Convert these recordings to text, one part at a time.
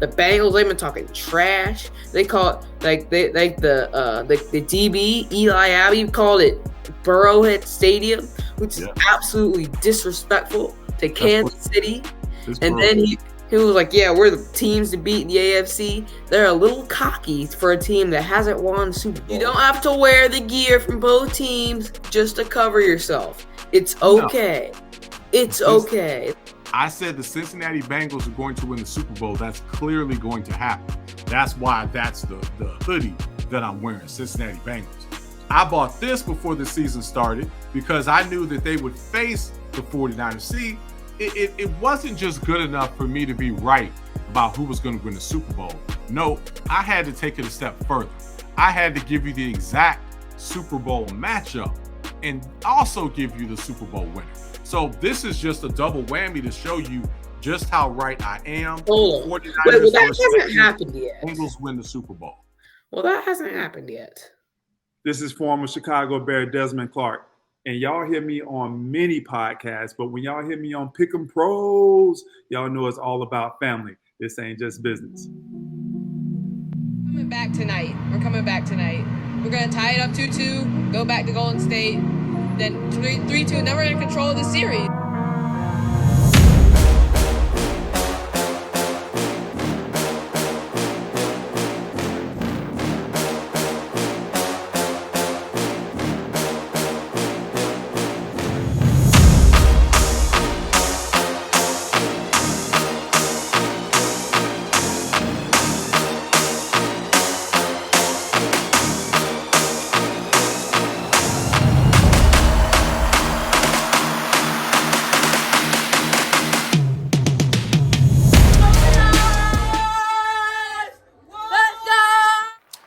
The Bengals, they've been talking trash. They call it the DB Eli Abbey called it Burrowhead Stadium, which is absolutely disrespectful to Kansas City. And then he was like, yeah, we're the teams to beat in the AFC. They're a little cocky for a team that hasn't won the Super Bowl. You don't have to wear the gear from both teams just to cover yourself. It's okay. It's okay. I said the Cincinnati Bengals are going to win the Super Bowl. That's clearly going to happen. That's why that's the hoodie that I'm wearing, Cincinnati Bengals. I bought this before the season started because I knew that they would face the 49ers. See, it wasn't just good enough for me to be right about who was going to win the Super Bowl. No, I had to take it a step further. I had to give you the exact Super Bowl matchup and also give you the Super Bowl winner. So this is just a double whammy to show you just how right I am. Hold on. Wait, that hasn't happened yet. Bengals win the Super Bowl. Well, that hasn't happened yet. This is former Chicago Bear Desmond Clark. And y'all hear me on many podcasts, but when y'all hear me on Pick'em Pros, y'all know it's all about family. This ain't just business. Coming back tonight. We're coming back tonight. We're going to tie it up 2-2, go back to Golden State, then 3-2, and then we're going to control the series.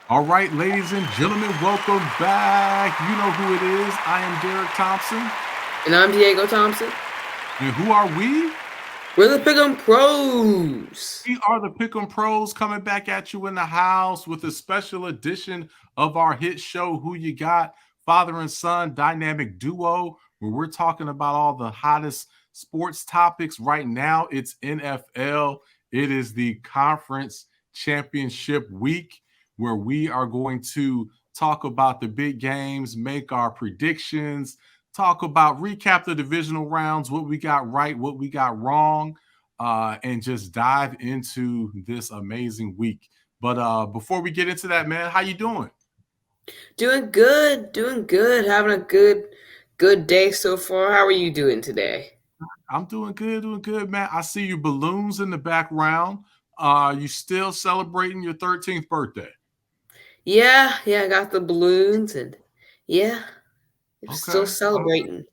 All right, ladies and gentlemen, welcome back. You know who it is. I am Derek Thompson. And I'm Diego Thompson. And who are we? We're the Pick'em Pros. We are the Pick'em Pros coming back at you in the house with a special edition of our hit show, Who You Got? Father and son dynamic duo, where we're talking about all the hottest sports topics right now. It's NFL. It is the conference championship week, where we are going to talk about the big games, make our predictions, recap the divisional rounds, what we got right, what we got wrong, and just dive into this amazing week. But before we get into that, man, how you doing? Doing good. Having a good day so far. How are you doing today? I'm doing good, man. I see your balloons in the background. You still celebrating your 13th birthday? Yeah, I got the balloons and still celebrating.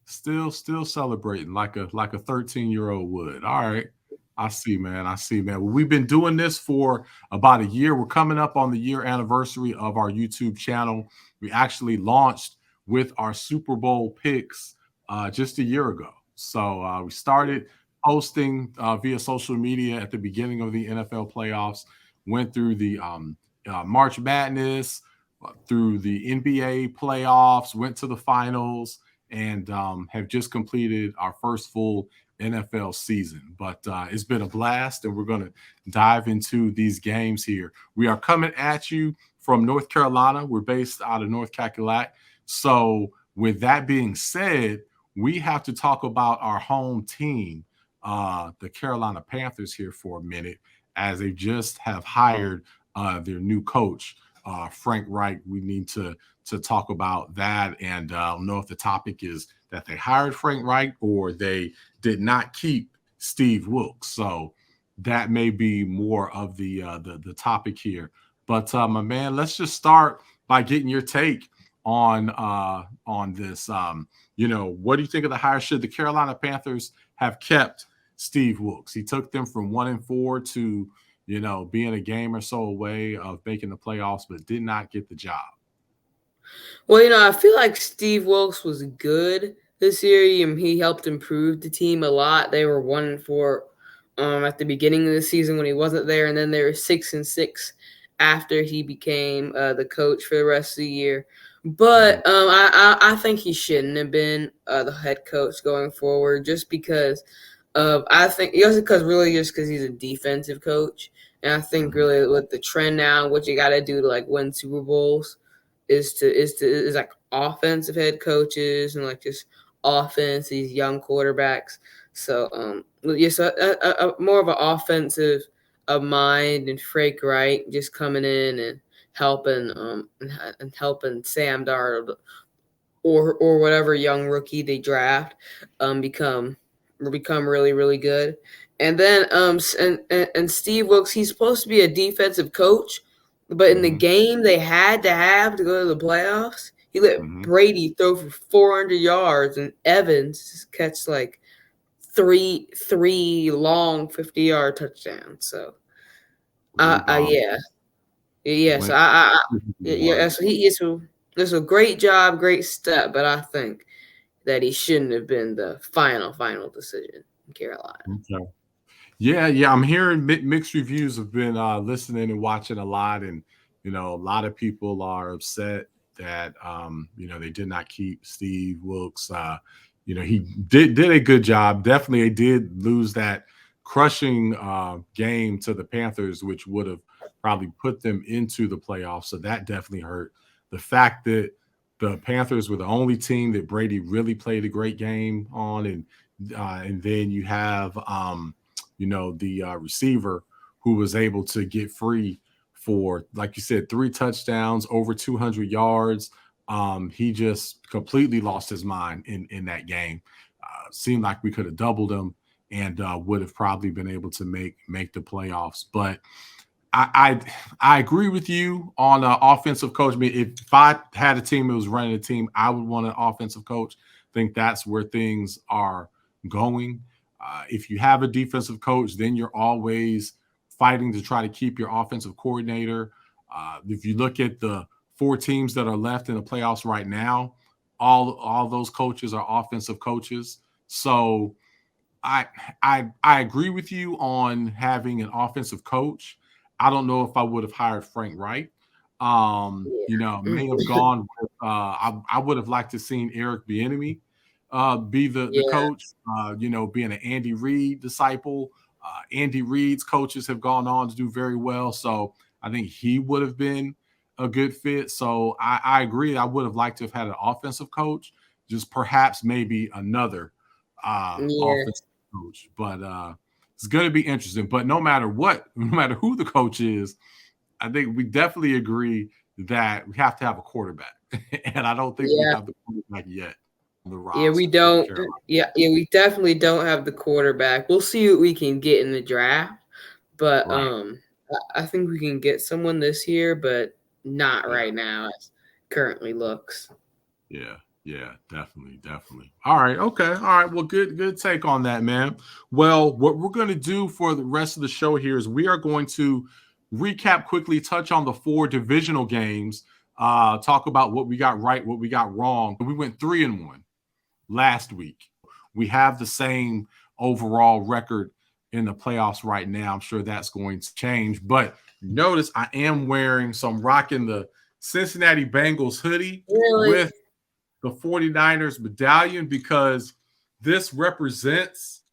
Still celebrating like a 13-year-old would. All right. I see, man. Well, we've been doing this for about a year. We're coming up on the year anniversary of our YouTube channel. We actually launched with our Super Bowl picks just a year ago. So we started posting via social media at the beginning of the NFL playoffs, went through the March Madness, through the NBA playoffs, went to the finals, and have just completed our first full NFL season. But it's been a blast, and we're going to dive into these games here. We are coming at you from North Carolina. We're based out of North Cackalack. So with that being said, we have to talk about our home team, the Carolina Panthers, here for a minute, as they just have hired their new coach, Frank Reich. We need to talk about that, and I don't know if the topic is that they hired Frank Reich or they did not keep Steve Wilks. So that may be more of the topic here. But my man, let's just start by getting your take on this. What do you think of the hire? Should the Carolina Panthers have kept Steve Wilks? He took them from 1-4 to being a game or so away of making the playoffs, but did not get the job. Well, I feel like Steve Wilks was good this year. He helped improve the team a lot. They were 1-4 at the beginning of the season when he wasn't there, and then they were 6-6 after he became the coach for the rest of the year. But I think he shouldn't have been the head coach going forward, just because I think just because he's a defensive coach, and I think really with the trend now, what you got to do to like win Super Bowls is like offensive head coaches and like just offense, these young quarterbacks. So more of an offensive mind and Frank Wright just coming in and helping Sam Darnold or whatever young rookie they draft become really, really good. And then and Steve Wilks, he's supposed to be a defensive coach, but in the game they had to have to go to the playoffs, he let Brady throw for 400 yards and Evans just catch like three long 50-yard touchdowns. So yeah. So he is it's a great job, great step, but I think that he shouldn't have been the final decision in Carolina. Okay. Yeah. I'm hearing mixed reviews. Have been listening and watching a lot, and a lot of people are upset that they did not keep Steve Wilks. He did a good job. Definitely, they did lose that crushing game to the Panthers, which would have probably put them into the playoffs. So that definitely hurt. The fact that the Panthers were the only team that Brady really played a great game on, and then you have the receiver who was able to get free for, like you said, 3 touchdowns, over 200 yards. He just completely lost his mind in that game. Seemed like we could have doubled him and would have probably been able to make the playoffs. But I agree with you on offensive coach. I mean, if I had a team that was running a team, I would want an offensive coach. I think that's where things are going. If you have a defensive coach, then you're always fighting to try to keep your offensive coordinator. If you look at the 4 teams that are left in the playoffs right now, all those coaches are offensive coaches. So I agree with you on having an offensive coach. I don't know if I would have hired Frank Wright. May have gone with, I would have liked to seen Eric Bieniemy be the coach, being an Andy Reid disciple. Andy Reid's coaches have gone on to do very well. So I think he would have been a good fit. So I agree. I would have liked to have had an offensive coach, just perhaps maybe another offensive coach. But it's going to be interesting. But no matter who the coach is, I think we definitely agree that we have to have a quarterback. And I don't think we have the quarterback yet. Yeah, we don't. Yeah, we definitely don't have the quarterback. We'll see what we can get in the draft, but I think we can get someone this year, but not right now as currently looks. Yeah, definitely. All right, okay, all right. Well, good take on that, man. Well, what we're going to do for the rest of the show here is we are going to recap quickly, touch on the 4 divisional games, talk about what we got right, what we got wrong. We went 3-1 last week. We have the same overall record in the playoffs right now. I'm sure that's going to change, but notice I am rocking the Cincinnati Bengals hoodie with the 49ers medallion, because this represents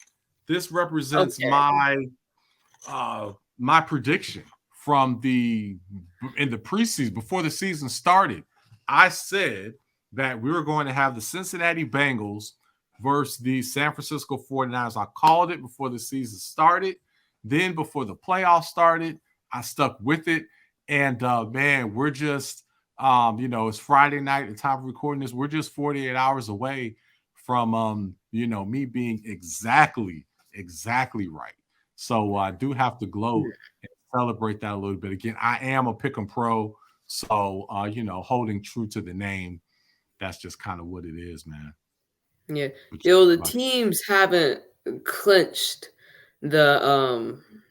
my prediction from in the preseason before the season started. I said that we were going to have the Cincinnati Bengals versus the San Francisco 49ers. I called it before the season started. Then before the playoffs started, I stuck with it. And man, we're just it's Friday night at the time of recording this. We're just 48 hours away from me being exactly right. So I do have to gloat and celebrate that a little bit. Again, I am a pick'em pro, so holding true to the name. That's just kind of what it is, man. Yeah. The teams haven't clinched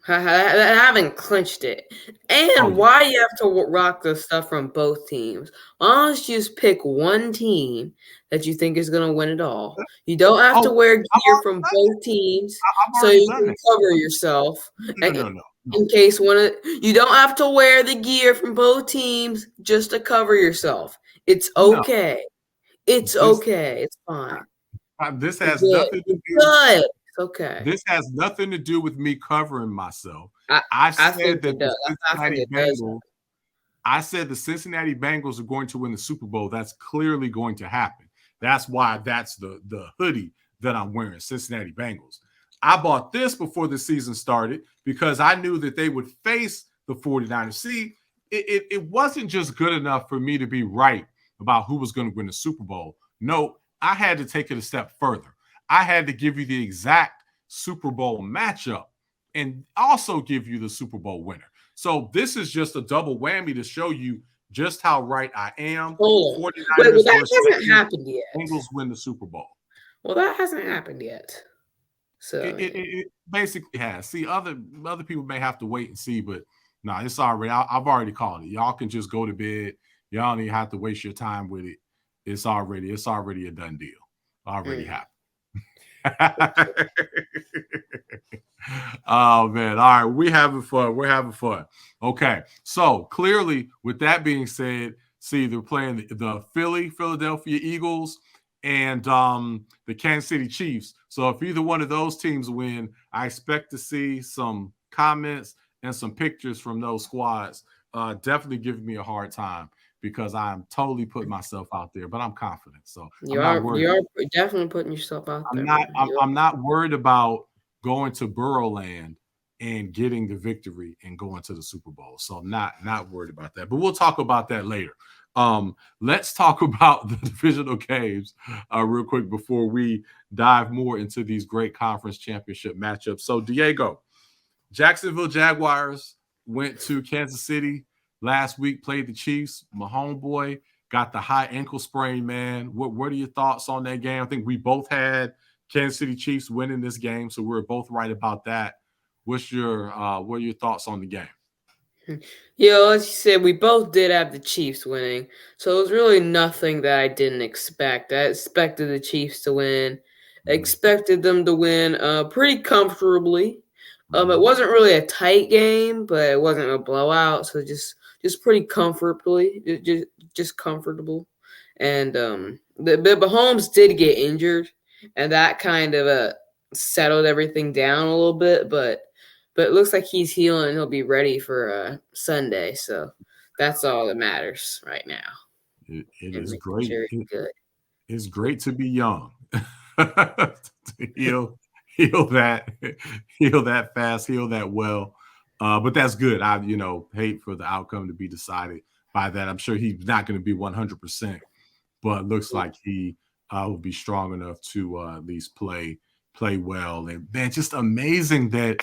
haven't clinched it. And why you have to rock the stuff from both teams? Why don't you just pick one team that you think is going to win it all? You don't have to wear gear from both teams so you can cover yourself. No. In case you don't have to wear the gear from both teams just to cover yourself. It's okay. It's okay. It's fine. This has nothing to do. Good. It's okay. This has nothing to do with me covering myself. I think it does. I think it does. I said the Cincinnati Bengals are going to win the Super Bowl. That's clearly going to happen. That's why that's the hoodie that I'm wearing, Cincinnati Bengals. I bought this before the season started because I knew that they would face the 49ers. See, it wasn't just good enough for me to be right about who was going to win the Super Bowl. No, I had to take it a step further. I had to give you the exact Super Bowl matchup and also give you the Super Bowl winner. So this is just a double whammy to show you just how right I am. Hold on. Wait, well, that hasn't happened yet. Bengals win the Super Bowl. Well, that hasn't happened yet. So it basically has. See, other people may have to wait and see, but no, it's already. I've already called it. Y'all can just go to bed. Y'all don't even have to waste your time with it. It's already a done deal. Already happened. Oh man. All right. We're having fun. Okay. So clearly, with that being said, see, they're playing the Philadelphia Eagles and the Kansas City Chiefs. So if either one of those teams win, I expect to see some comments and some pictures from those squads. Definitely giving me a hard time because I'm totally putting myself out there, but I'm confident. So you are definitely putting yourself out there. I'm not worried about going to Burrow land and getting the victory and going to the Super Bowl. So I'm not worried about that. But we'll talk about that later. Let's talk about the divisional games real quick before we dive more into these great conference championship matchups. So Diego, Jacksonville Jaguars went to Kansas City last week, played the Chiefs. My homeboy got the high ankle sprain, man. What are your thoughts on that game? I think we both had Kansas City Chiefs winning this game, so we're both right about that. What are your thoughts on the game? As you said, we both did have the Chiefs winning, so it was really nothing that I didn't expect. I expected the Chiefs to win. I expected them to win pretty comfortably. It wasn't really a tight game, but it wasn't a blowout, so just pretty comfortably, just comfortable. And the Mahomes did get injured, and that kind of settled everything down a little bit, but it looks like he's healing and he'll be ready for Sunday. So that's all that matters right now. It is great. It's great to be young. heal that fast, heal that well. But that's good. I hate for the outcome to be decided by that. I'm sure he's not going to be 100%, but looks like he will be strong enough to at least play well. And man, just amazing that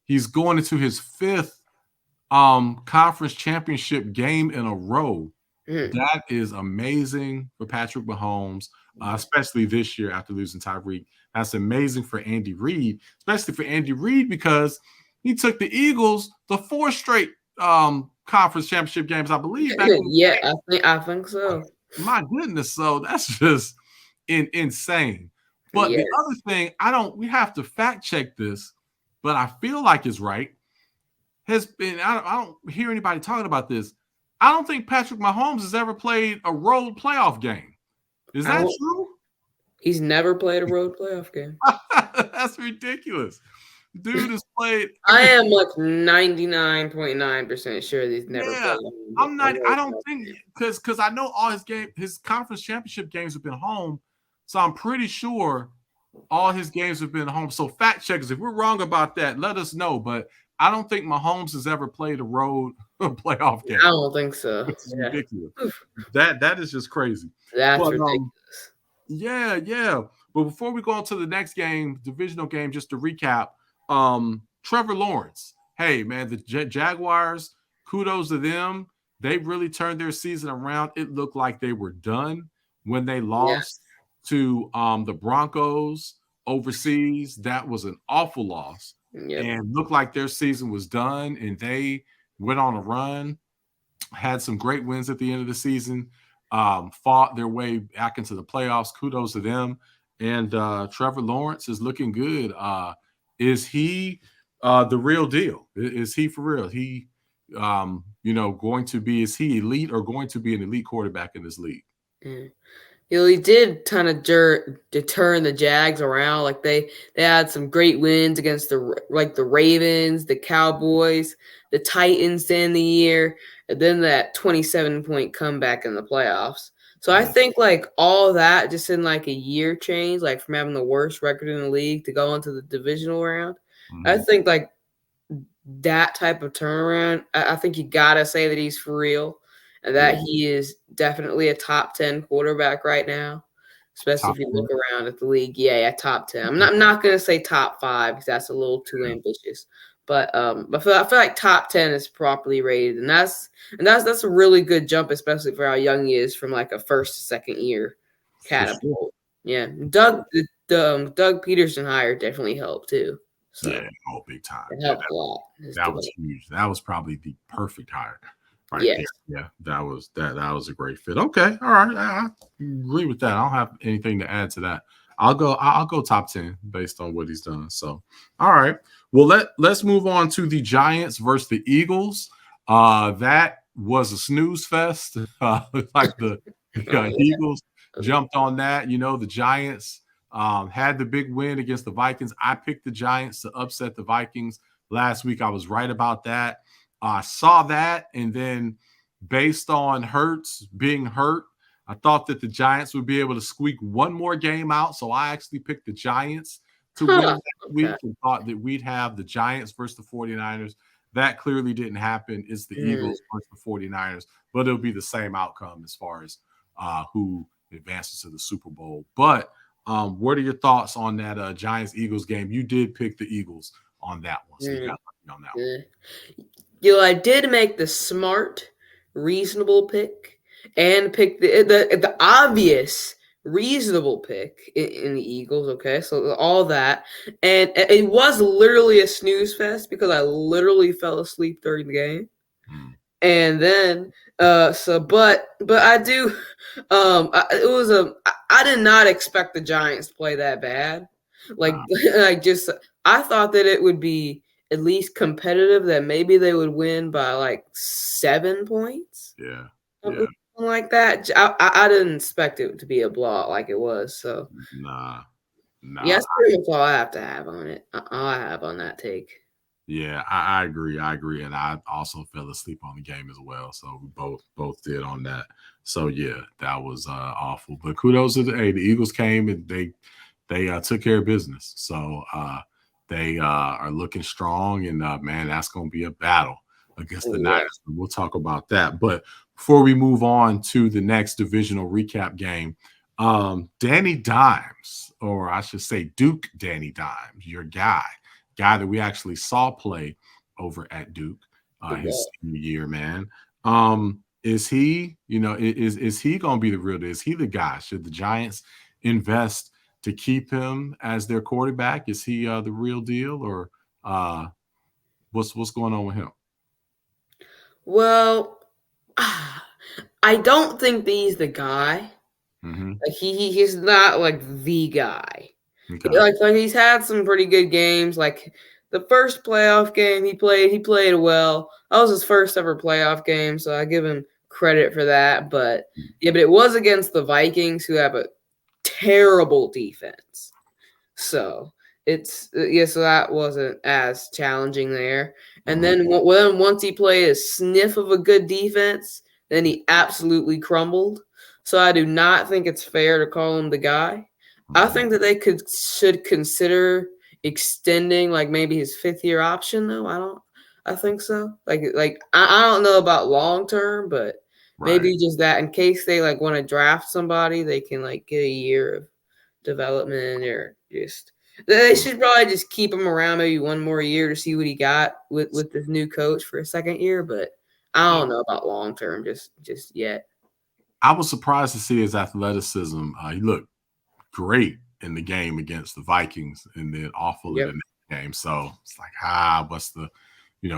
he's going into his 5th conference championship game in a row. That is amazing for Patrick Mahomes, especially this year after losing Tyreek. That's amazing for Andy Reid, especially for Andy Reid because he took the Eagles to 4 straight conference championship games, I believe. I think so. My goodness, so that's just insane. But the other thing, we have to fact check this, but I feel like it's right. Has been I don't hear anybody talking about this. I don't think Patrick Mahomes has ever played a road playoff game. Is that true? He's never played a road playoff game. That's ridiculous. Dude has played. I am like 99.9% sure that he's never played. I'm not. I don't think because I know all his conference championship games have been home, so I'm pretty sure all his games have been home. So fact checkers, if we're wrong about that, let us know. But I don't think Mahomes has ever played a road playoff game. I don't think so. It's ridiculous. That is just crazy. That's ridiculous. Yeah. But before we go on to the next game, divisional game, just to recap, Trevor Lawrence. Hey, man, the Jaguars, kudos to them. They really turned their season around. It looked like they were done when they lost to the Broncos overseas. That was an awful loss. And looked like their season was done, and they went on a run, had some great wins at the end of the season, fought their way back into the playoffs. Kudos to them. And Trevor Lawrence is looking good. Is he the real deal? Is he for real? He, going to be, is he elite or going to be an elite quarterback in this league? He did kind of to turn the Jags around. Like they had some great wins against the Ravens, the Cowboys, the Titans to end the year, and then that 27-point comeback in the playoffs. So I think like all that just in like a year change, like from having the worst record in the league to go into the divisional round. I think like that type of turnaround, I think you gotta say that he's for real. And that he is definitely a top 10 quarterback right now, especially if you look around at the league. Yeah, top 10. I'm not going to say top 5 because that's a little too ambitious. But I feel like top 10 is properly rated, and that's a really good jump, especially for how young he is from like a first to second year catapult. Sure. Yeah, Doug Peterson hire definitely helped too. So yeah, big time. It helped a lot. That was huge. That was probably the perfect hire. Right there. Yeah, that was a great fit. Okay, all right. I agree with that. I don't have anything to add to that. I'll go top 10 based on what he's done. So, all right. Well, let's move on to the Giants versus the Eagles. That was a snooze fest. Like the Eagles jumped on that. You know, the Giants had the big win against the Vikings. I picked the Giants to upset the Vikings last week. I was right about that. I saw that, and then based on Hurts being hurt, I thought that the Giants would be able to squeak one more game out. So I actually picked the Giants to win that week and thought that we'd have the Giants versus the 49ers. That clearly didn't happen. It's the Eagles versus the 49ers, but it'll be the same outcome as far as who advances to the Super Bowl. But what are your thoughts on that Giants-Eagles game? You did pick the Eagles on that one. So you got me on that one. I did make the smart, reasonable pick and pick the obvious, reasonable pick in the Eagles. Okay, so all that, and it was literally a snooze fest because I literally fell asleep during the game, and then but I do, I did not expect the Giants to play that bad, I thought that it would be at least competitive, that maybe they would win by like 7 points. Yeah. Something like that. I didn't expect it to be a blowout like it was. So nah. Yeah, that's pretty much all I have to have on it. All I have on that take. Yeah, I agree. And I also fell asleep on the game as well. So we both did on that. So yeah, that was awful. But kudos to the Eagles came and they took care of business. So they are looking strong, and man, that's going to be a battle against the Niners. We'll talk about that. But before we move on to the next divisional recap game, Danny Dimes, or I should say Duke Danny Dimes, your guy that we actually saw play over at Duke his senior year, man. Is he, is he going to be the real deal? Is he the guy? Should the Giants invest to keep him as their quarterback? Is he the real deal, or what's going on with him? Well, I don't think that he's the guy. Like he's not like the guy. Okay. Like he's had some pretty good games. Like the first playoff game he played well. That was his first ever playoff game, so I give him credit for that. But it was against the Vikings, who have a terrible defense. So so that wasn't as challenging there. And then once he played a sniff of a good defense, then he absolutely crumbled. So I do not think it's fair to call him the guy. I think that they should consider extending like maybe his 5th year option though. I think so. Like I don't know about long term, but maybe just that in case they like want to draft somebody, they can like get a year of development, or just they should probably just keep him around maybe one more year to see what he got with this new coach for a 2nd year. But I don't know about long term just yet. I was surprised to see his athleticism. He looked great in the game against the Vikings, and then awful in the next game. So it's like, what's the,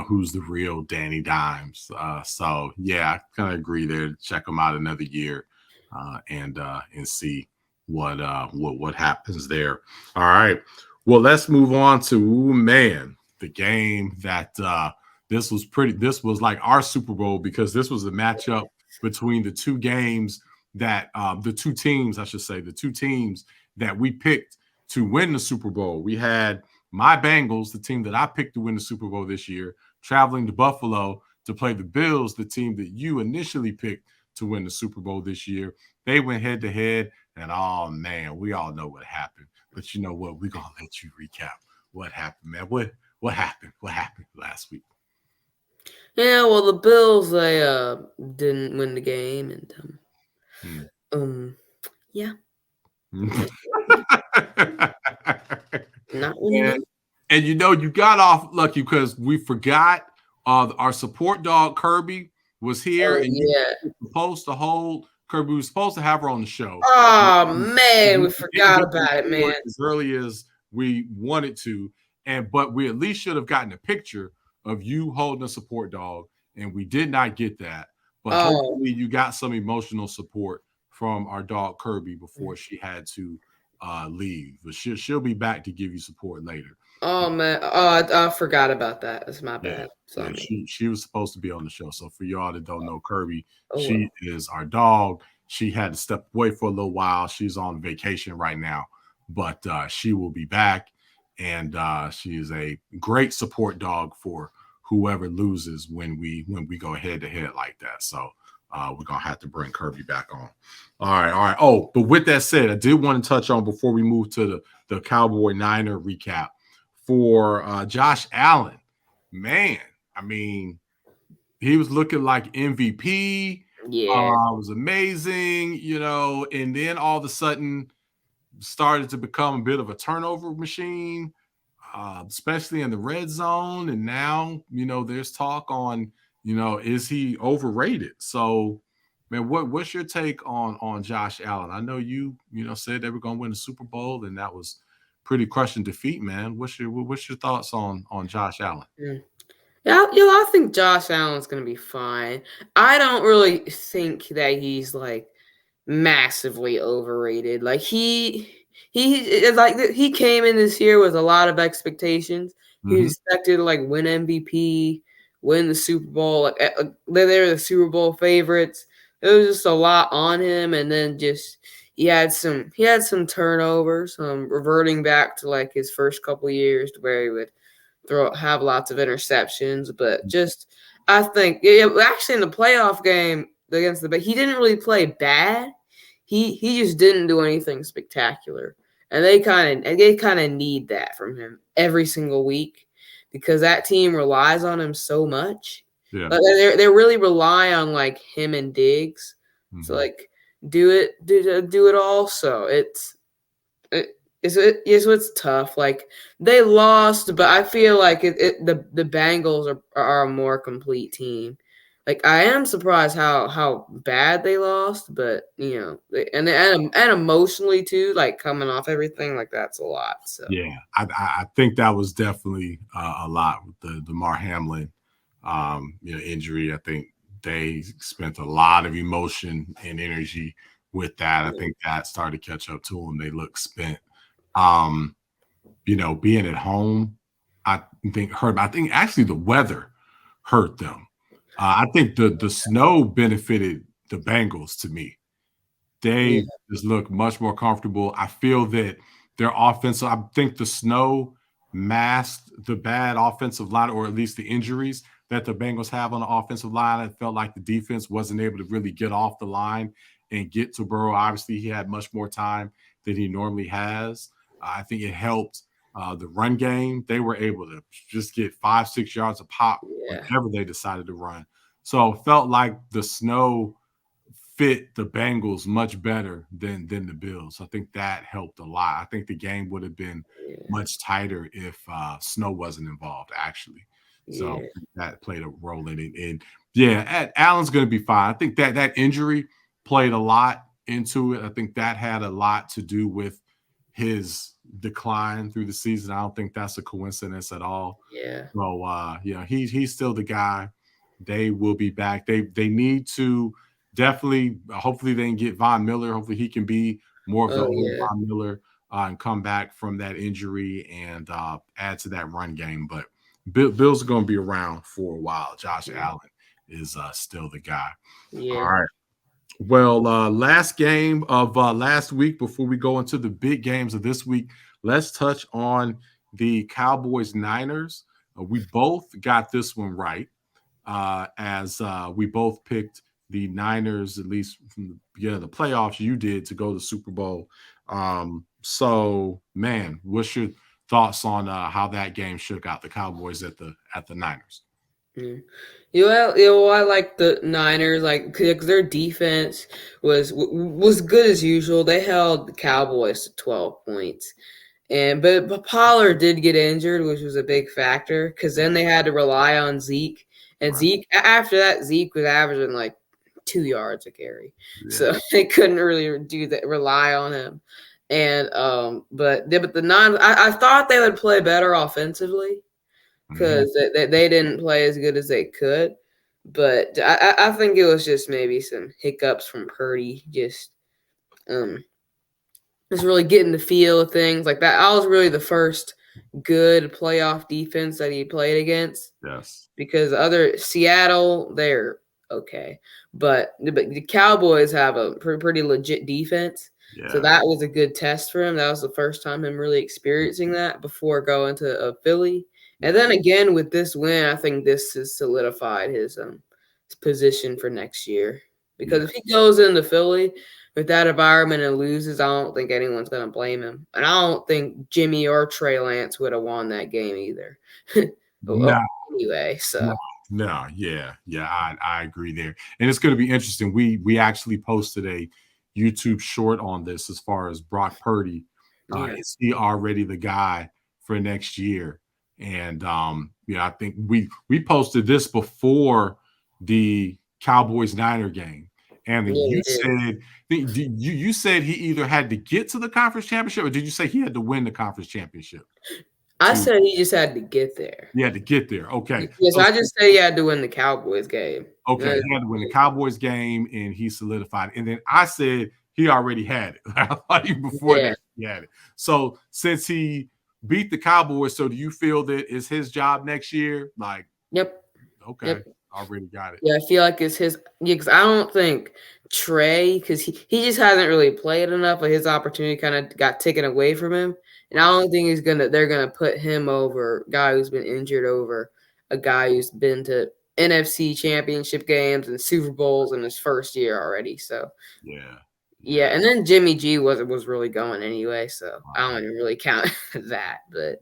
who's the real Danny Dimes? So yeah, I kind of agree there. Check him out another year, and see what happens there. All right. Well, let's move on to the game that this was like our Super Bowl, because this was a matchup between the two games that the two teams, I should say, the two teams that we picked to win the Super Bowl. We had my Bengals, the team that I picked to win the Super Bowl this year, traveling to Buffalo to play the Bills, the team that you initially picked to win the Super Bowl this year. They went head to head, and oh man, we all know what happened. But you know what? We're gonna let you recap what happened, man. What happened? What happened last week? Yeah, well, the Bills, they didn't win the game, and yeah. Not winning. And you know, you got off lucky because we forgot our support dog Kirby was here, and you were supposed to hold Kirby. We were supposed to have her on the show. Oh man, we forgot about it, man. As early as we wanted to, but we at least should have gotten a picture of you holding a support dog, and we did not get that. But hopefully, you got some emotional support from our dog Kirby before she had to leave. But she'll be back to give you support later. Oh man, I forgot about that. That's my bad. Yeah, she was supposed to be on the show. So for y'all that don't know Kirby, she is our dog. She had to step away for a little while. She's on vacation right now, but she will be back, and she is a great support dog for whoever loses when we go head to head like that. So we're gonna have to bring Kirby back on. All right. Oh, but with that said, I did want to touch on before we move to the Cowboy Niner recap for Josh Allen. Man, I mean, he was looking like MVP. Yeah, it was amazing, you know, and then all of a sudden started to become a bit of a turnover machine, especially in the red zone. And now, you know, there's talk on, you know, is he overrated? So, man, what's your take on Josh Allen? I know you said they were going to win the Super Bowl, and that was pretty crushing defeat, man. What's your thoughts on Josh Allen? Yeah, I think Josh Allen's gonna be fine. I don't really think that he's like massively overrated. Like he came in this year with a lot of expectations. He was expected to like win MVP, win the Super Bowl. Like they're the Super Bowl favorites. It was just a lot on him, and then just he had some turnovers, reverting back to like his first couple of years to where he would have lots of interceptions. But just I think actually in the playoff game against he didn't really play bad. He just didn't do anything spectacular, and they kind of need that from him every single week because that team relies on him so much. Yeah, they really rely on like him and Diggs. So like do it all. So it's tough. Like they lost, but I feel like the Bengals are a more complete team. Like I am surprised how bad they lost, but you know, and emotionally too, like coming off everything, like that's a lot. So yeah, I think that was definitely a lot with the Damar Hamlin injury. I think they spent a lot of emotion and energy with that. I think that started to catch up to them. They looked spent. Being at home, I think hurt. I think actually the weather hurt them. I think the snow benefited the Bengals to me. They just look much more comfortable. I feel that their offense, I think the snow masked the bad offensive line, or at least the injuries that the Bengals have on the offensive line. I felt like the defense wasn't able to really get off the line and get to Burrow. Obviously, he had much more time than he normally has. I think it helped the run game. They were able to just get 5-6 yards a pop whenever they decided to run. So it felt like the snow fit the Bengals much better than the Bills. I think that helped a lot. I think the game would have been much tighter if snow wasn't involved, actually. So that played a role in it. And Allen's going to be fine. I think that injury played a lot into it. I think that had a lot to do with his decline through the season. I don't think that's a coincidence at all. Yeah. So he's still the guy. They will be back. They need to definitely. Hopefully they can get Von Miller. Hopefully he can be more of the old Von Miller and come back from that injury and add to that run game. But Bills are going to be around for a while. Josh Allen is still the guy. Yeah. All right. Well, last game of last week before we go into the big games of this week, let's touch on the Cowboys Niners. We both got this one right, as we both picked the Niners, at least from the beginning of the playoffs. You did to go to the Super Bowl. So, man, what's your thoughts on how that game shook out? The Cowboys at the Niners. I like the Niners, like because their defense was good as usual. They held the Cowboys to 12 points, but Pollard did get injured, which was a big factor because then they had to rely on Zeke, and Zeke after that Zeke was averaging like 2 yards a carry, so they couldn't really do that, rely on him. And but the Niners, I thought they would play better offensively, because they didn't play as good as they could. But I think it was just maybe some hiccups from Purdy, just really getting the feel of things like that. I was really the first good playoff defense that he played against. Yes. Because other Seattle, they're okay. But the Cowboys have a pretty legit defense. Yeah. So that was a good test for him. That was the first time him really experiencing that before going to Philly. And then again, with this win, I think this has solidified his position for next year. Because if he goes into Philly with that environment and loses, I don't think anyone's going to blame him. And I don't think Jimmy or Trey Lance would have won that game either. Anyway, so. No, yeah, I agree there. And it's going to be interesting. We actually posted a YouTube short on this as far as Brock Purdy. Is he already the guy for next year? And I think we posted this before the Cowboys Niner game, and you said he either had to get to the conference championship, or did you say he had to win the conference championship? I said he just had to get there. He had to get there. Okay. Yes, I just said he had to win the Cowboys game. Okay, he had to win the Cowboys game, and he solidified. And then I said he already had it. I thought even before that he had it. So since he beat the Cowboys, so do you feel that it's his job next year? Like, yep. Okay, yep. Already got it. Yeah, I feel like it's his. Because I don't think Trey, because he just hasn't really played enough, but his opportunity kind of got taken away from him. And I don't think they're gonna put him over a guy who's been injured over a guy who's been to NFC championship games and Super Bowls in his first year already. So yeah, and then Jimmy G was really going anyway, so I don't even really count that. But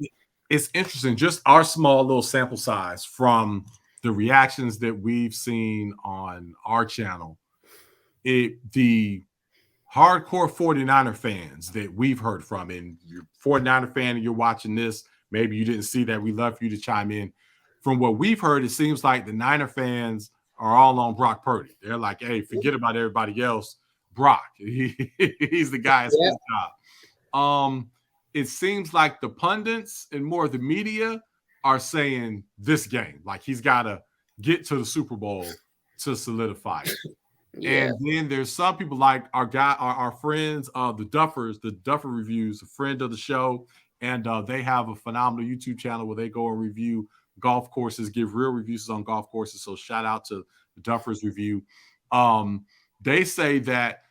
it's interesting, just our small little sample size from the reactions that we've seen on our channel. The hardcore 49er fans that we've heard from, and you're a 49er fan and you're watching this, maybe you didn't see that. We'd love for you to chime in. From what we've heard, it seems like the Niner fans are all on Brock Purdy. They're like, hey, forget about everybody else. Brock, he's the guy. It's his job. It seems like the pundits and more of the media are saying this game, like he's got to get to the Super Bowl to solidify it. And then there's some people like our friends, the Duffer Reviews, a friend of the show, and they have a phenomenal YouTube channel where they go and review golf courses, give real reviews on golf courses. So shout out to the Duffer's Review. They say that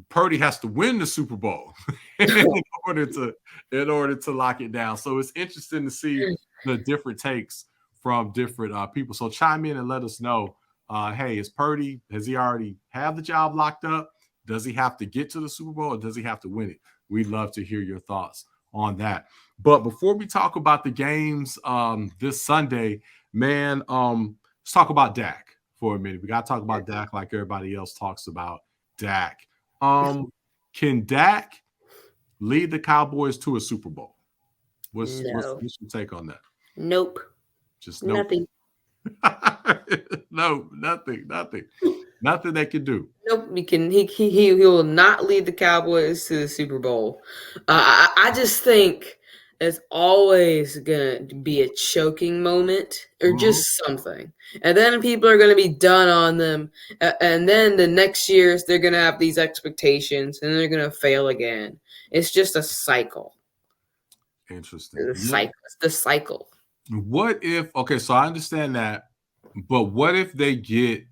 Purdy has to win the Super Bowl in order to lock it down. So it's interesting to see the different takes from different people. So chime in and let us know. Hey, has he already have the job locked up? Does he have to get to the Super Bowl, or does he have to win it? We'd love to hear your thoughts on that. But before we talk about the games this Sunday, man, let's talk about Dak for a minute. We got to talk about Dak like everybody else talks about Dak. Can Dak lead the Cowboys to a Super Bowl? What's your take on that? Nope. Just nothing. No, nothing. Nothing they can do. Nope. He will not lead the Cowboys to the Super Bowl. I just think it's always gonna be a choking moment or just something, and then people are gonna be done on them, and then the next years they're gonna have these expectations and they're gonna fail again. It's just a cycle. Interesting. It's the cycle. What if? Okay, so I understand that, but what if they get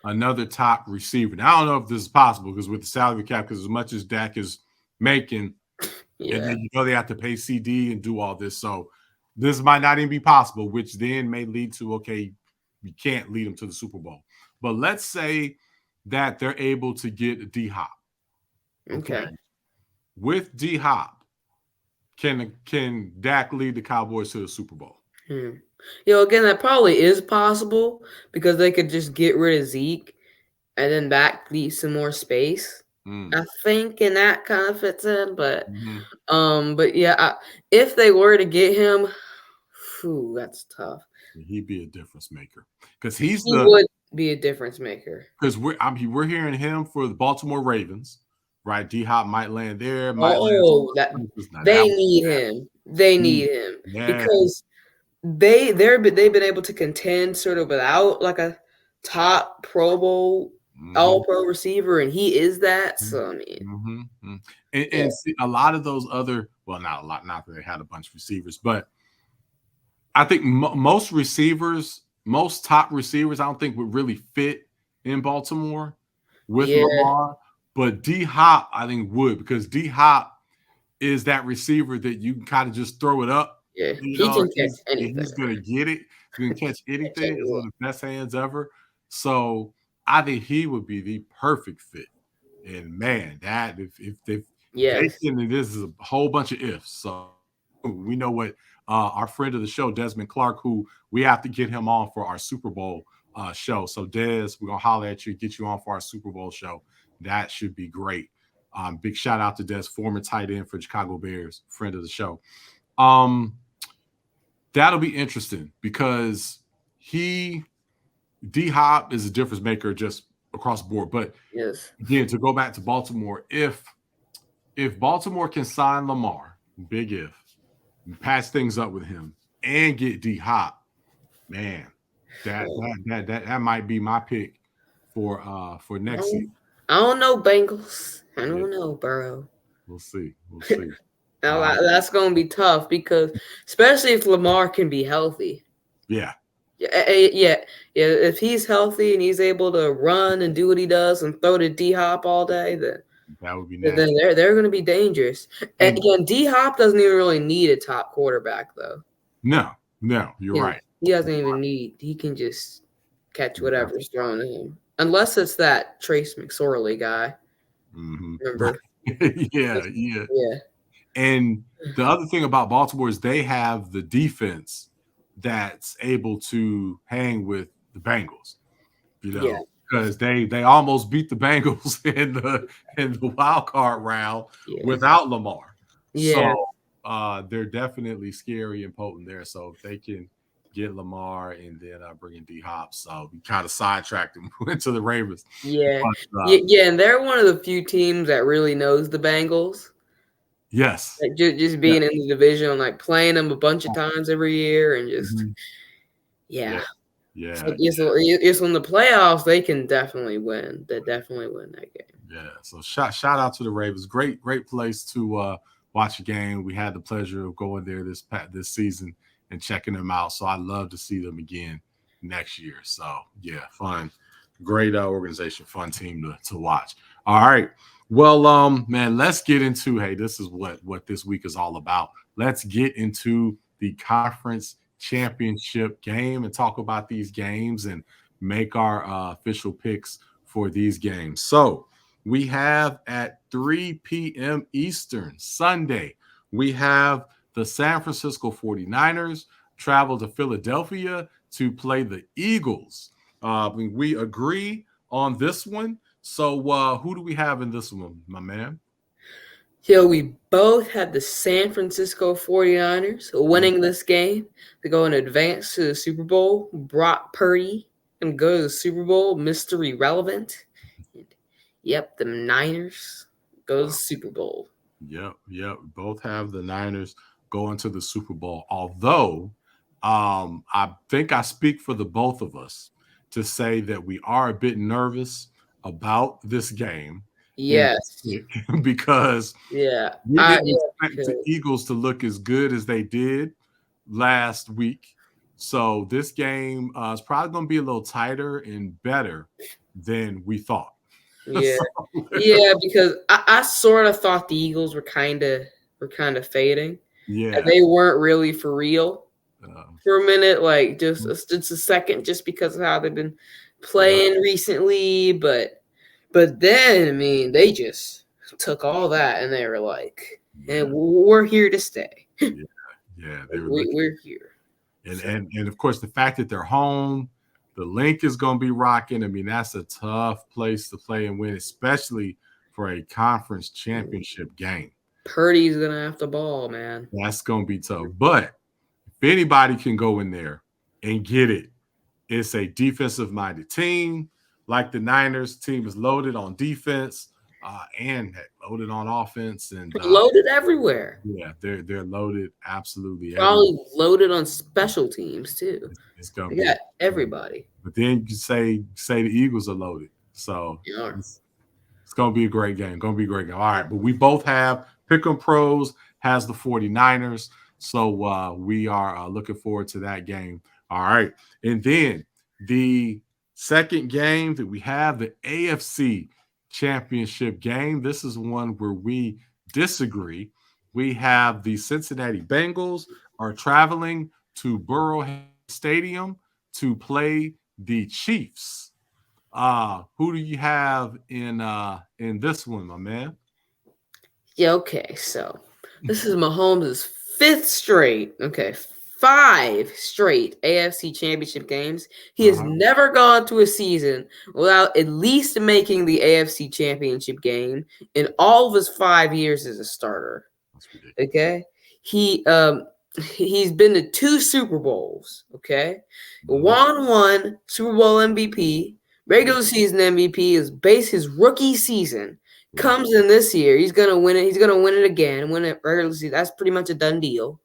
another top receiver. Now, I don't know if this is possible because with the salary cap, because as much as Dak is making, and then they have to pay CD and do all this. So this might not even be possible, which then may lead to, okay, you can't lead them to the Super Bowl. But let's say that they're able to get D-Hop. Okay. With D-Hop, can Dak lead the Cowboys to the Super Bowl? Again, that probably is possible because they could just get rid of Zeke and then Dak leaves some more space. I think, and that kind of fits in, but if they were to get him, that's tough. He'd be a difference maker because he would be a difference maker. Because we're hearing him for the Baltimore Ravens, right? D-Hop might land there. They need him. They need him because they've been able to contend sort of without like a top Pro Bowl All-Pro receiver, and he is that. So I mean, and see, a lot of those other, well, not a lot, not that they had a bunch of receivers, but I think most top receivers, I don't think would really fit in Baltimore with Lamar, but D-Hop I think would, because D-Hop is that receiver that you can kind of just throw it up. Yeah, he can catch anything. He's going to get it. He can catch anything. He's one of the best hands ever. So I think he would be the perfect fit. And man, that if they can, this is a whole bunch of ifs. So we know what our friend of the show, Desmond Clark, who we have to get him on for our Super Bowl show. So Des, we're gonna holler at you, get you on for our Super Bowl show. That should be great. Big shout out to Des, former tight end for Chicago Bears, friend of the show. That'll be interesting because D-Hop is a difference maker just across the board. But again, to go back to Baltimore, if Baltimore can sign Lamar, big if, patch things up with him and get D-Hop, man, that might be my pick for next season. I don't know, Bengals. I don't know, Burrow. We'll see. Now, that's going to be tough because, especially if Lamar can be healthy. Yeah. If he's healthy and he's able to run and do what he does and throw to D-Hop all day, then that would be nice. Then they're going to be dangerous. And again, D-Hop doesn't even really need a top quarterback, though. No, you're right. He doesn't even need. He can just catch whatever's thrown at him, unless it's that Trace McSorley guy. Remember? Yeah. And the other thing about Baltimore is they have the defense that's able to hang with the Bengals, because they almost beat the Bengals in the wild card round without Lamar. So they're definitely scary and potent there. So if they can get Lamar and then bring in D-Hop, so we kind of sidetracked and went to the Ravens. And they're one of the few teams that really knows the Bengals. Yes. Like just being in the division, like playing them a bunch of times every year, and just So it's on the playoffs, they can definitely win. They definitely win that game. Yeah. So shout out to the Ravens. Great place to watch a game. We had the pleasure of going there this season and checking them out. So I'd love to see them again next year. So fun. Great organization, fun team to watch. All right. Well, man, let's get into, this is what this week is all about. Let's get into the conference championship game and talk about these games and make our official picks for these games. So we have at 3 p.m. Eastern Sunday, we have the San Francisco 49ers travel to Philadelphia to play the Eagles. We agree on this one. So who do we have in this one, my man? We both have the San Francisco 49ers winning this game to go and advance to the Super Bowl. Brock Purdy and go to the Super Bowl, Mr. Irrelevant. The Niners go to the Super Bowl. Yep. Both have the Niners going to the Super Bowl. Although I think I speak for the both of us to say that we are a bit nervous about this game. Yes. Because we didn't expect the Eagles to look as good as they did last week. So this game is probably going to be a little tighter and better than we thought. Yeah, yeah, because I sort of thought the Eagles were kind of fading. Yeah, and they weren't really for real uh, for a minute, like just a second, just because of how they've been playing recently. But then, I mean, they just took all that and they were like, and we're here to stay. yeah, they were We're here. And of course, the fact that they're home, the link is going to be rocking. I mean, that's a tough place to play and win, especially for a conference championship game. Purdy's going to have the ball, man. That's going to be tough. But if anybody can go in there and get it, it's a defensive-minded team. Like the Niners, team is loaded on defense and loaded on offense. And loaded everywhere. Yeah, they're loaded absolutely. Probably everywhere. Loaded on special teams too. It's gonna be everybody. But then you say the Eagles are loaded, so it's gonna be a great game. All right, but we both have Pick'em Pros has the 49ers, so we are looking forward to that game. All right, and then the second game that we have, the AFC Championship game. This is one where we disagree. We have the Cincinnati Bengals are traveling to Burrow Stadium to play the Chiefs. Who do you have in this one, my man? Yeah, okay. So this is Mahomes' 5th straight. Okay, 5 straight AFC Championship games. He has never gone to a season without at least making the AFC Championship game in all of his 5 years as a starter. Okay, he's been to 2 Super Bowls. Okay, won 1 Super Bowl MVP, regular season MVP is his rookie season. Comes in this year, he's gonna win it. He's gonna win it again. Win it regular season. That's pretty much a done deal.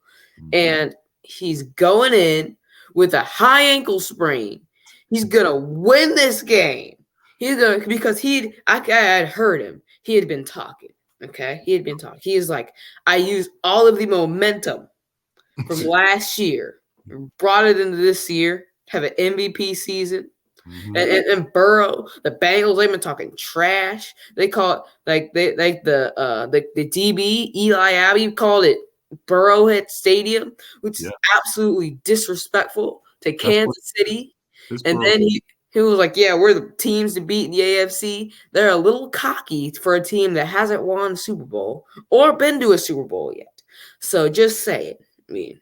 And he's going in with a high ankle sprain. He's gonna win this game. Because I had heard him. He had been talking. Okay, he had been talking. He is like, I used all of the momentum from last year, brought it into this year, have an MVP season. And Burrow, the Bengals, they've been talking trash. They call it the DB Eli Abbey called it Burrowhead Stadium, which is absolutely disrespectful to Kansas City. And then he was like, yeah, we're the teams to beat in the AFC. They're a little cocky for a team that hasn't won a Super Bowl or been to a Super Bowl yet. So just say it. I mean,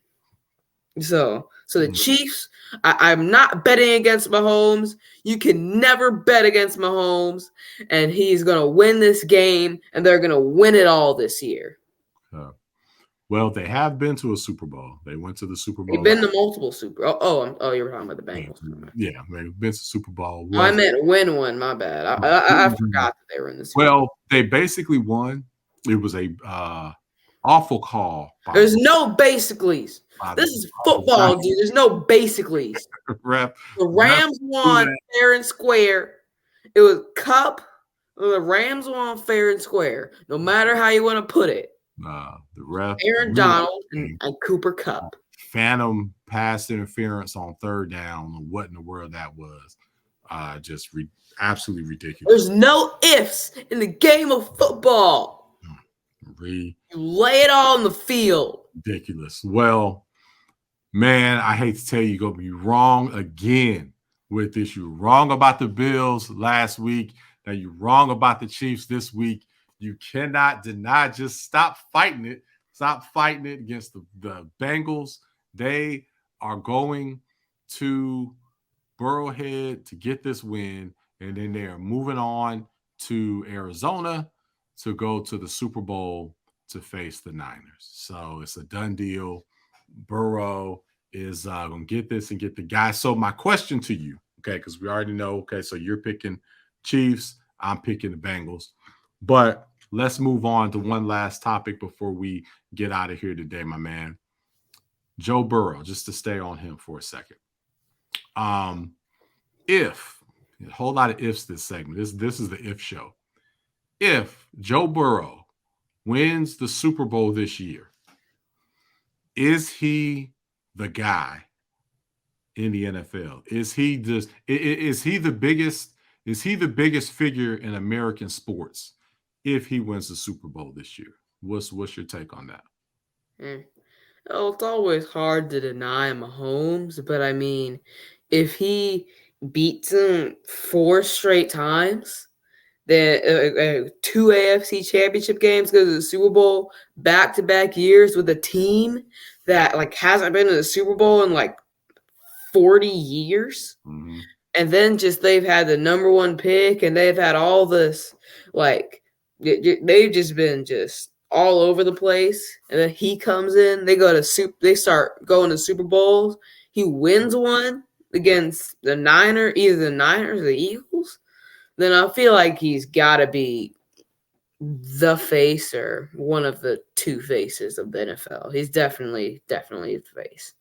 so the Chiefs, I'm not betting against Mahomes. You can never bet against Mahomes, and he's going to win this game, and they're going to win it all this year. Well, they have been to a Super Bowl. They went to the Super Bowl. They've been to multiple Super Bowl. You were talking about the Bengals. Yeah, they've been to Super Bowl. I meant win one. My bad. I forgot that they were in the Super Bowl. Well, they basically won. It was a awful call. There's no basicallys. This is football, dude. There's no basicallys. The Rams won fair and square. It was Cup. The Rams won fair and square. No matter how you want to put it. The ref, Aaron Donald and Cooper Kupp. Phantom pass interference on 3rd down. What in the world that was? Just absolutely ridiculous. There's no ifs in the game of football. You lay it all on the field. Ridiculous. Well, man, I hate to tell you, you're going to be wrong again with this. You're wrong about the Bills last week. Now you're wrong about the Chiefs this week. You cannot deny. Just stop fighting it. Stop fighting it against the Bengals. They are going to Burrowhead to get this win, and then they are moving on to Arizona to go to the Super Bowl to face the Niners. So it's a done deal. Burrow is going to get this and get the guy. So my question to you, okay, because we already know, okay, so you're picking Chiefs, I'm picking the Bengals. But let's move on to one last topic before we get out of here today, my man. Joe Burrow, just to stay on him for a second. If, a whole lot of ifs this segment. This is the if show. If Joe Burrow wins the Super Bowl this year, is he the guy in the NFL? Is he the biggest is he the biggest figure in American sports if he wins the Super Bowl this year? What's your take on that? Oh, it's always hard to deny Mahomes, but I mean, if he beats him 4 straight times, then 2 AFC Championship games, go to the Super Bowl, back-to-back years with a team that like hasn't been in the Super Bowl in like 40 years. Mm-hmm. And then just they've had the number 1 pick, and they've had all this like they've just been just all over the place. And then he comes in, they start going to Super Bowls. He wins one against either the Niners or the Eagles. Then I feel like he's got to be the face or one of the 2 faces of the NFL. He's definitely the face.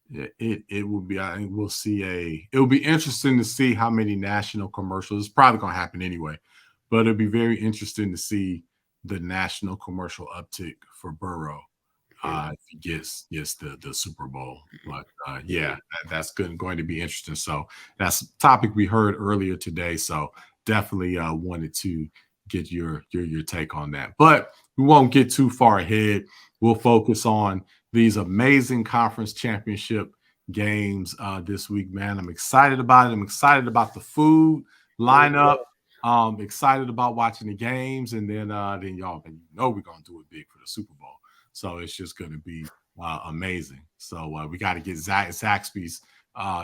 Yeah, it will be. I think we'll see it will be interesting to see how many national commercials. It's probably going to happen anyway, but it'll be very interesting to see the national commercial uptick for Burrow if he gets the Super Bowl. But that's going to be interesting. So that's a topic we heard earlier today. So definitely wanted to get your take on that. But we won't get too far ahead. We'll focus on these amazing conference championship games this week, man. I'm excited about it. I'm excited about the food lineup. Excited about watching the games, and then y'all, we're gonna do it big for the Super Bowl. So it's just gonna be amazing. So we got to get Zaxby's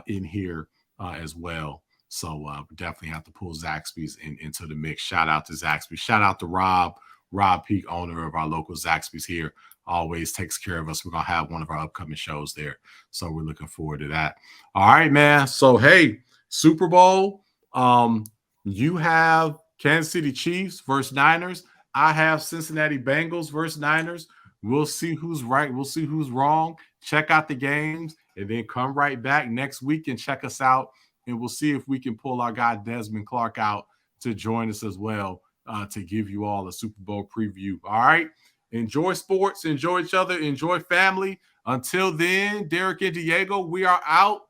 in here as well. So we definitely have to pull Zaxby's into the mix. Shout out to Zaxby's. Shout out to Rob Peak, owner of our local Zaxby's here. Always takes care of us. We're going to have one of our upcoming shows there. So we're looking forward to that. All right, man. So, hey, Super Bowl, you have Kansas City Chiefs versus Niners. I have Cincinnati Bengals versus Niners. We'll see who's right. We'll see who's wrong. Check out the games and then come right back next week and check us out. And we'll see if we can pull our guy Desmond Clark out to join us as well to give you all a Super Bowl preview. All right. Enjoy sports, enjoy each other, enjoy family. Until then, Derrick and Diego, we are out.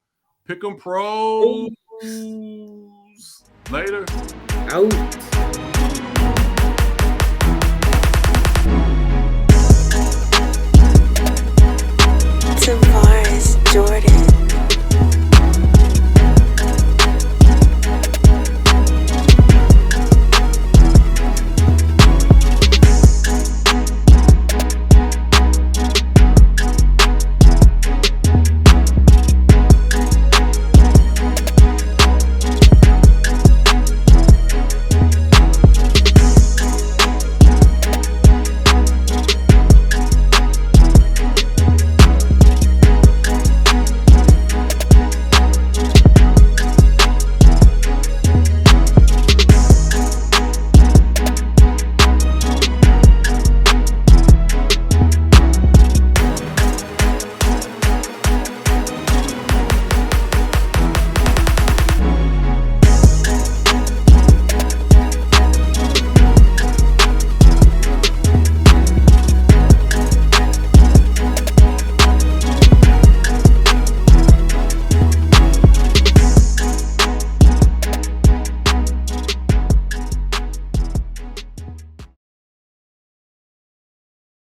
Pick 'em pros. Later. Out.